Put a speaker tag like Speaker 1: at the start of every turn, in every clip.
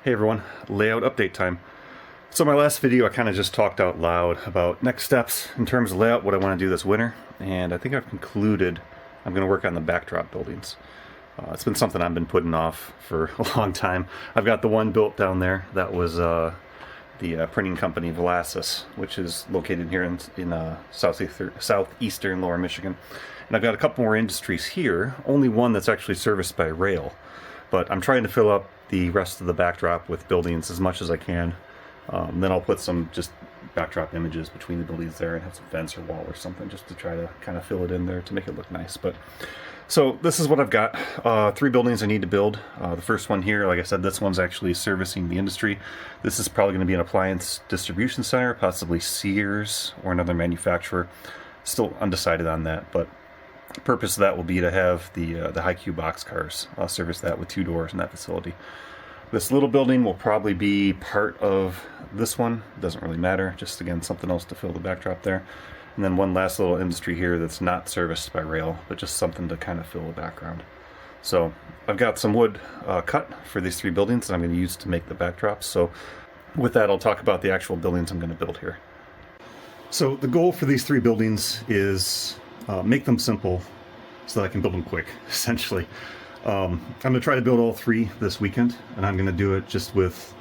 Speaker 1: Hey everyone, layout update time. So my last video I kind of just talked out loud about next steps in terms of layout, what I want to do this winter, and I think I've concluded I'm going to work on the backdrop buildings. It's been something I've been putting off for a long time. I've got the one built down there that was the printing company Velasys, which is located here in southeastern Lower Michigan. And I've got a couple more industries here, only one that's actually serviced by rail. But I'm trying to fill up the rest of the backdrop with buildings as much as I can. Then I'll put some just backdrop images between the buildings there and have some fence or wall or something just to try to kind of fill it in there to make it look nice. But so this is what I've got. 3 buildings I need to build. The first one here, like I said, this one's actually servicing the industry. This is probably going to be an appliance distribution center, possibly Sears or another manufacturer. Still undecided on that, but the purpose of that will be to have the Hi-Q boxcars service that with 2 doors in that facility. This little building will probably be part of this one. Doesn't really matter. Just again something else to fill the backdrop there. And then one last little industry here that's not serviced by rail, but just something to kind of fill the background. So I've got some wood cut for these 3 buildings that I'm going to use to make the backdrops. So with that, I'll talk about the actual buildings I'm going to build here. So the goal for these 3 buildings is make them simple so that I can build them quick, essentially. I'm going to try to build all 3 this weekend, and I'm going to do it just with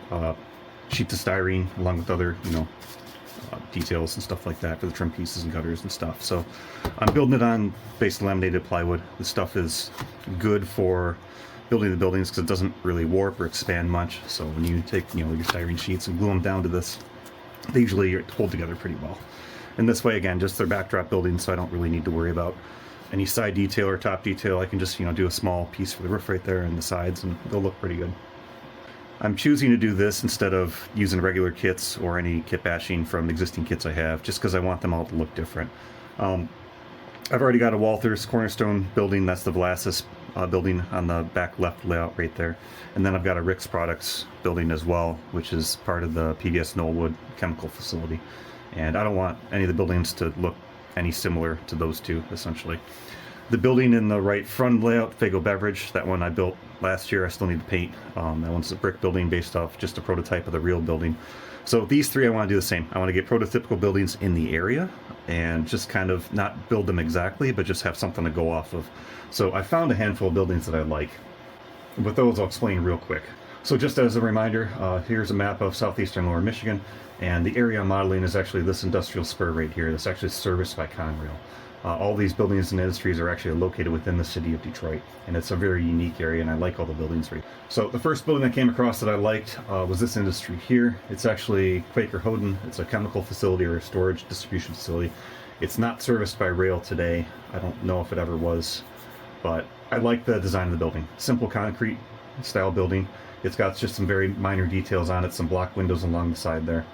Speaker 1: sheets of styrene along with other, details and stuff like that for the trim pieces and gutters and stuff. So I'm building it on base laminated plywood. This stuff is good for building the buildings because it doesn't really warp or expand much. So when you take, your styrene sheets and glue them down to this, they usually hold together pretty well. And this way, again, just their backdrop buildings, so I don't really need to worry about any side detail or top detail. I can just, do a small piece for the roof right there and the sides, and they'll look pretty good. I'm choosing to do this instead of using regular kits or any kit bashing from existing kits I have, just because I want them all to look different. I've already got a Walthers Cornerstone building. That's the Velasys building on the back left layout right there. And then I've got a Rix Products building as well, which is part of the PBS Knollwood chemical facility. And I don't want any of the buildings to look any similar to those 2, essentially. The building in the right front layout, Fago Beverage, that one I built last year. I still need to paint. That one's a brick building based off just a prototype of the real building. So these 3 I want to do the same. I want to get prototypical buildings in the area and just kind of not build them exactly, but just have something to go off of. So I found a handful of buildings that I like. With those, I'll explain real quick. So just as a reminder, here's a map of southeastern Lower Michigan, and the area I'm modeling is actually this industrial spur right here. That's actually serviced by Conrail. All these buildings and industries are actually located within the city of Detroit, and it's a very unique area, and I like all the buildings right. So the first building I came across that I liked was this industry here. It's actually Quaker Houghton. It's a chemical facility or a storage distribution facility. It's not serviced by rail today. I don't know if it ever was, but I like the design of the building. Simple concrete style building. It's got just some very minor details on it, some block windows along the side there.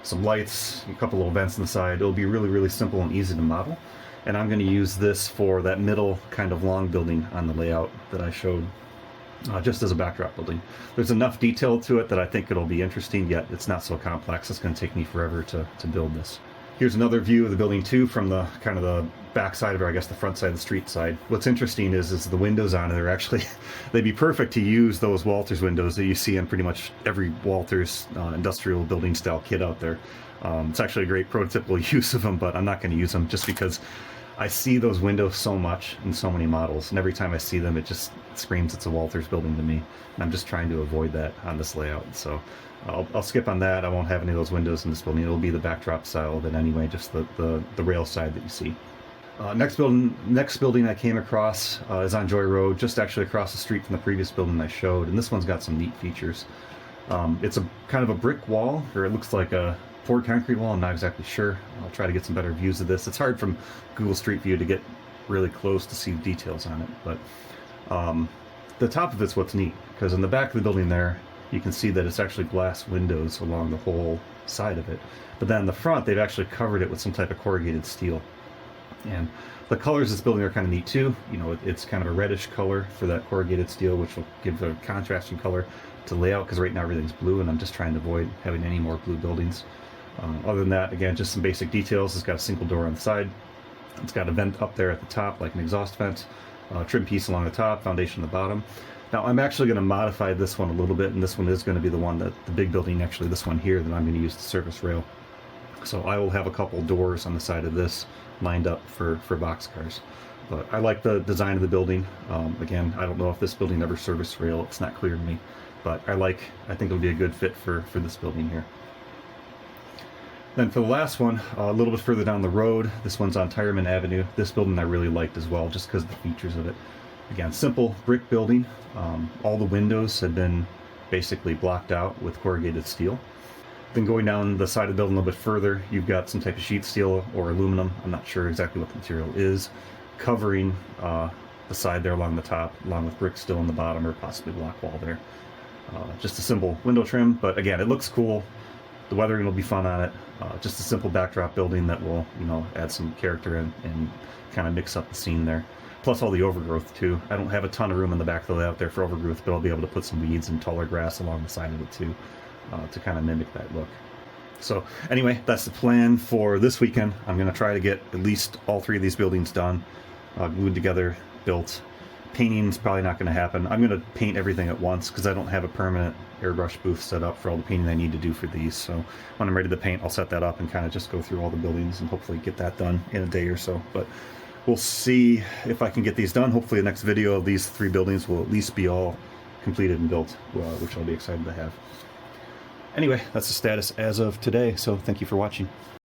Speaker 1: Some lights, a couple little vents on the side. It'll be really, really simple and easy to model. And I'm going to use this for that middle kind of long building on the layout that I showed, just as a backdrop building. There's enough detail to it that I think it'll be interesting, yet it's not so complex. It's going to take me forever to build this. Here's another view of the building too from the kind of the back side, or I guess the front side of the street side. What's interesting is the windows on it are actually, they'd be perfect to use those Walthers windows that you see in pretty much every Walthers industrial building style kit out there. It's actually a great prototypical use of them, but I'm not going to use them just because I see those windows so much in so many models, and every time I see them it just screams it's a Walthers building to me, and I'm just trying to avoid that on this layout. So I'll skip on that. I won't have any of those windows in this building. It'll be the backdrop style then anyway, just the rail side that you see. Next building I came across is on Joy Road, just actually across the street from the previous building I showed, and this one's got some neat features. It's a kind of a brick wall, or it looks like a poured concrete wall. I'm not exactly sure. I'll try to get some better views of this. It's hard from Google Street View to get really close to see the details on it, but the top of it's what's neat, because in the back of the building there you can see that it's actually glass windows along the whole side of it, but then in the front they've actually covered it with some type of corrugated steel. And the colors of this building are kind of neat too. It's kind of a reddish color for that corrugated steel, which will give a contrasting color to layout, because right now everything's blue and I'm just trying to avoid having any more blue buildings. Other than that, again, just some basic details. It's got a single door on the side. It's got a vent up there at the top, like an exhaust vent, trim piece along the top, foundation on the bottom. Now I'm actually going to modify this one a little bit, and this one is going to be the one that the big building, actually this one here, that I'm going to use the service rail. So I will have a couple doors on the side of this lined up for boxcars. But I like the design of the building. Again, I don't know if this building ever serviced rail, it's not clear to me. But I think it'll be a good fit for this building here. Then for the last one, a little bit further down the road, this one's on Tireman Avenue. This building I really liked as well, just because of the features of it. Again, simple brick building. All the windows had been basically blocked out with corrugated steel. Then going down the side of the building a little bit further, you've got some type of sheet steel or aluminum, I'm not sure exactly what the material is, covering the side there along the top, along with brick still in the bottom, or possibly block wall there. Just a simple window trim, but again, it looks cool. The weathering will be fun on it. Just a simple backdrop building that will, add some character and kind of mix up the scene there. Plus all the overgrowth too. I don't have a ton of room in the back of the layout there for overgrowth, but I'll be able to put some weeds and taller grass along the side of it too, to kind of mimic that look. So anyway, that's the plan for this weekend. I'm going to try to get at least all 3 of these buildings done, glued together, built. Painting's probably not going to happen. I'm going to paint everything at once because I don't have a permanent airbrush booth set up for all the painting I need to do for these. So when I'm ready to paint, I'll set that up and kind of just go through all the buildings and hopefully get that done in a day or so. But we'll see if I can get these done. Hopefully the next video of these 3 buildings will at least be all completed and built, which I'll be excited to have. Anyway, that's the status as of today, so thank you for watching.